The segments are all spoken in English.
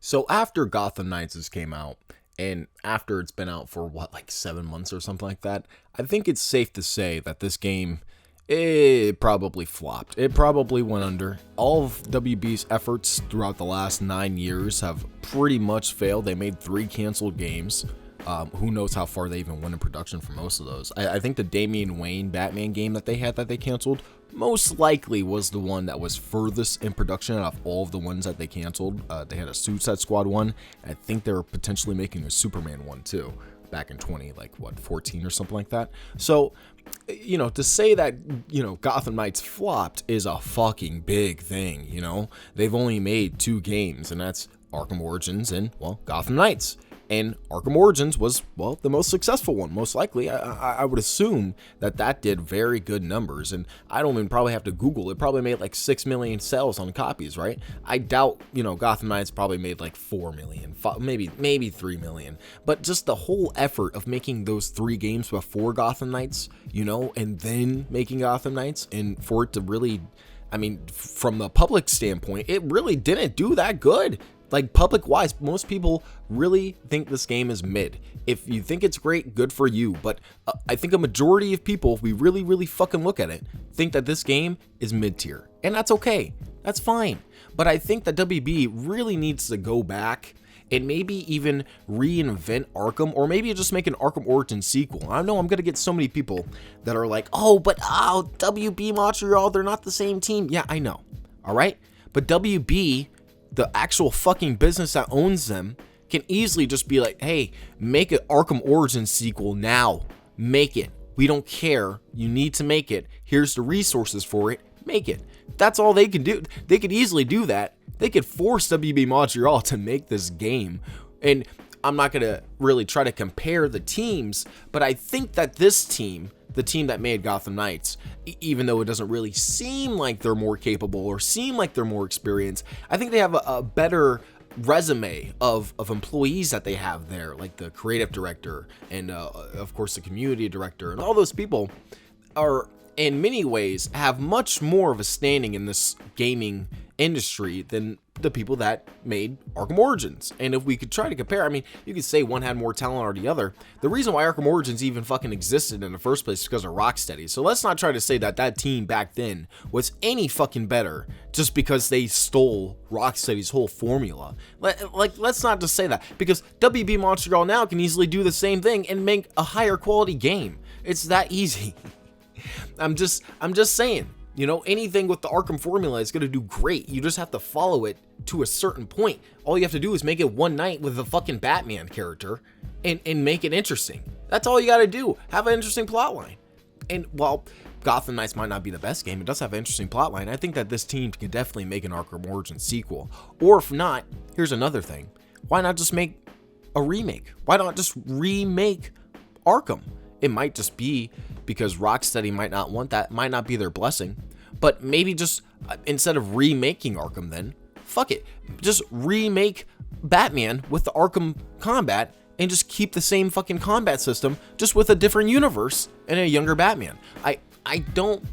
So after Gotham Knights has came out, and after it's been out for what, like 7 months or something like that, I think it's safe to say that this game, it probably flopped. It probably went under. All of WB's efforts throughout the last 9 years have pretty much failed. They made 3 canceled games. Who knows how far they even went in production for most of those. I think the Damian Wayne Batman game that they had that they canceled most likely was the one that was furthest in production out of all of the ones that they canceled. They had a Suicide Squad one, and I think they were potentially making a Superman one too, back in 14 or something like that. So, to say that, Gotham Knights flopped is a fucking big thing, They've only made 2 games, and that's Arkham Origins and, Gotham Knights. And Arkham Origins was, the most successful one, most likely. I would assume that did very good numbers. And I don't even probably have to Google. It probably made like 6 million sales on copies, right? I doubt, Gotham Knights probably made like 4 million, maybe 3 million. But just the whole effort of making those 3 games before Gotham Knights, and then making Gotham Knights, and for it to really, from the public standpoint, it really didn't do that good. Like, public-wise, most people really think this game is mid. If you think it's great, good for you. But I think a majority of people, if we really, really fucking look at it, think that this game is mid-tier. And that's okay. That's fine. But I think that WB really needs to go back and maybe even reinvent Arkham, or maybe just make an Arkham Origins sequel. I know I'm going to get so many people that are like, WB Montreal, they're not the same team. Yeah, I know. All right? But WB, the actual fucking business that owns them, can easily just be like, hey, make an Arkham Origins sequel now. Make it. We don't care. You need to make it. Here's the resources for it. Make it. That's all they can do. They could easily do that. They could force WB Montreal to make this game. And I'm not going to really try to compare the teams, but I think that this team, the team that made Gotham Knights, even though it doesn't really seem like they're more capable or seem like they're more experienced, I think they have a better resume of employees that they have there, like the creative director and of course the community director, and all those people are in many ways have much more of a standing in this gaming industry than the people that made Arkham Origins. And if we could try to compare, you could say one had more talent or the other. The reason why Arkham Origins even fucking existed in the first place is because of Rocksteady. So let's not try to say that team back then was any fucking better just because they stole Rocksteady's whole formula. Let's not just say that, because WB Montreal now can easily do the same thing and make a higher quality game. It's that easy. I'm just saying. Anything with the Arkham formula is going to do great. You just have to follow it to a certain point. All you have to do is make it one night with a fucking Batman character and make it interesting. That's all you got to do. Have an interesting plotline. And while Gotham Knights might not be the best game, it does have an interesting plotline. I think that this team can definitely make an Arkham Origins sequel. Or if not, here's another thing. Why not just make a remake? Why not just remake Arkham? It might just be because Rocksteady might not want that, might not be their blessing, but maybe just instead of remaking Arkham, then fuck it, just remake Batman with the Arkham combat and just keep the same fucking combat system, just with a different universe and a younger Batman. I don't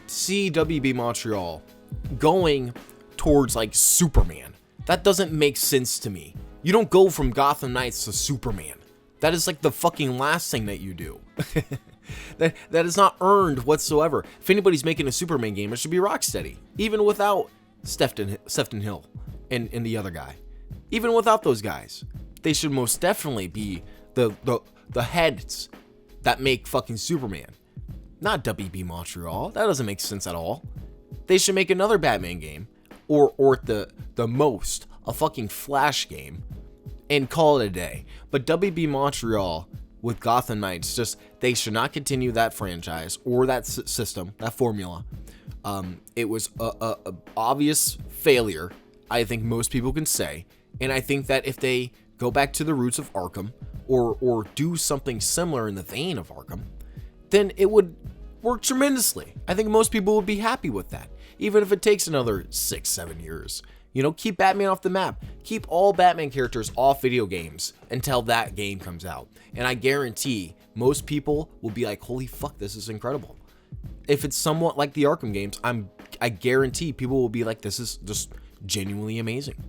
see WB Montreal going towards like Superman. That doesn't make sense to me. You don't go from Gotham Knights to Superman. That is like the fucking last thing that you do. That is not earned whatsoever. If anybody's making a Superman game, it should be Rocksteady. Even without Sefton Hill and the other guy. Even without those guys. They should most definitely be the heads that make fucking Superman. Not WB Montreal. That doesn't make sense at all. They should make another Batman game. Or at the most, a fucking Flash game. And call it a day. But WB Montreal with Gotham Knights, they should not continue that franchise or that system, that formula. It was a obvious failure, I think most people can say. And I think that if they go back to the roots of Arkham or do something similar in the vein of Arkham, then it would work tremendously. I think most people would be happy with that, even if it takes another 6-7 years. Keep Batman off the map. Keep all Batman characters off video games until that game comes out. And I guarantee most people will be like, holy fuck, this is incredible. If it's somewhat like the Arkham games, I guarantee people will be like, this is just genuinely amazing.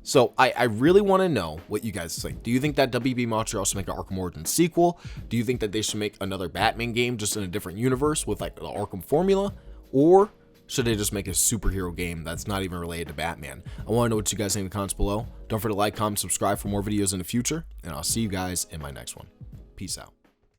So I really want to know what you guys think. Do you think that WB Montreal should make an Arkham Origins sequel? Do you think that they should make another Batman game just in a different universe with like the Arkham formula? Or should they just make a superhero game that's not even related to Batman? I want to know what you guys think in the comments below. Don't forget to like, comment, subscribe for more videos in the future, and I'll see you guys in my next one. Peace out.